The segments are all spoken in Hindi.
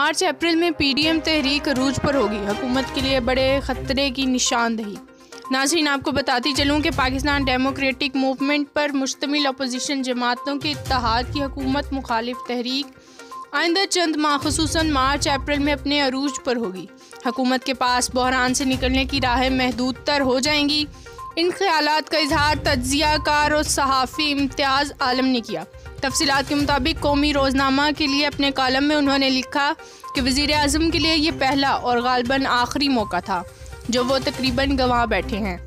मार्च अप्रैल में पीडीएम तहरीक अरूज पर होगी, हुकूमत के लिए बड़े ख़तरे की निशानदही। नाज़रीन, आपको बताती चलूँ कि पाकिस्तान डेमोक्रेटिक मूवमेंट पर मुश्तमिल अपोजिशन जमातों के इत्तेहाद की हुकूमत मुखालिफ तहरीक आइंदा चंद माह खुसूसन मार्च अप्रैल में अपने अरूज पर होगी। हुकूमत के पास बहरान से निकलने की राहें महदूद तर हो जाएंगी। इन ख्यालात का इजहार तज्जियाकार और सहाफ़ी इम्तियाज़ आलम ने किया। तफसीलात के मुताबिक कौमी रोज़नामा के लिए अपने कॉलम में उन्होंने लिखा कि वज़ीर आज़म के लिए ये पहला और गालिबन आखिरी मौका था जो वो तकरीबन गंवा बैठे हैं।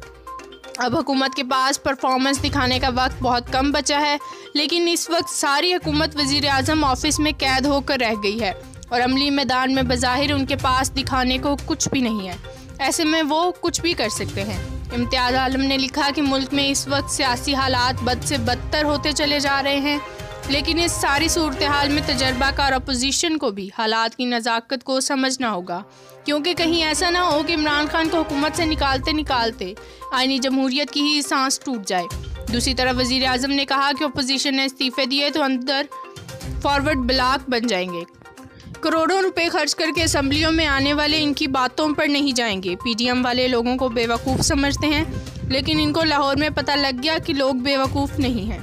अब हुकूमत के पास परफॉर्मेंस दिखाने का वक्त बहुत कम बचा है, लेकिन इस वक्त सारी हुकूमत वज़ीर आज़म ऑफिस में कैद होकर रह गई है और अमली मैदान में बज़ाहिर उनके पास दिखाने को कुछ भी नहीं है। ऐसे में वो कुछ भी कर सकते हैं। इम्तियाज़ आलम ने लिखा कि मुल्क में इस वक्त सियासी हालात बद से बदतर होते चले जा रहे हैं, लेकिन इस सारी सूरत हाल में तजर्बाकार अपोजिशन को भी हालात की नज़ाकत को समझना होगा, क्योंकि कहीं ऐसा ना हो कि इमरान खान को हुकूमत से निकालते निकालते आईनी जमहूरियत की ही सांस टूट जाए। दूसरी तरफ वज़ीर आज़म ने कहा कि अपोजिशन ने इस्तीफ़े दिए तो अंदर फॉरवर्ड ब्लॉक बन जाएंगे। करोड़ों रुपए खर्च करके असम्बलियों में आने वाले इनकी बातों पर नहीं जाएंगे। पीडीएम वाले लोगों को बेवकूफ़ समझते हैं, लेकिन इनको लाहौर में पता लग गया कि लोग बेवकूफ़ नहीं हैं।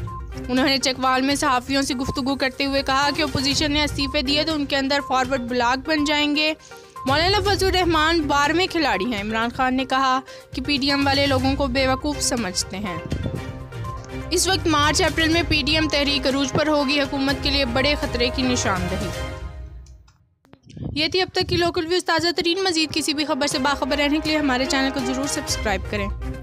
उन्होंने चकवाल में सहाफ़ियों से गुफ्तगू करते हुए कहा कि अपोजिशन ने इस्तीफ़े दिए तो उनके अंदर फॉरवर्ड ब्लॉक बन जाएंगे। मौलाना फजलुर रहमान 12वें खिलाड़ी हैं। इमरान खान ने कहा कि पीडीएम वाले लोगों को बेवकूफ़ समझते हैं। इस वक्त मार्च अप्रैल में पीडीएम तहरीक अरूज पर होगी, हुकूमत के लिए बड़े ख़तरे की निशानदही। ये थी अब तक की लोकल व्यूज़ ताज़ा तरीन। मज़ीद किसी भी खबर से बाखबर रहने के लिए हमारे चैनल को ज़रूर सब्सक्राइब करें।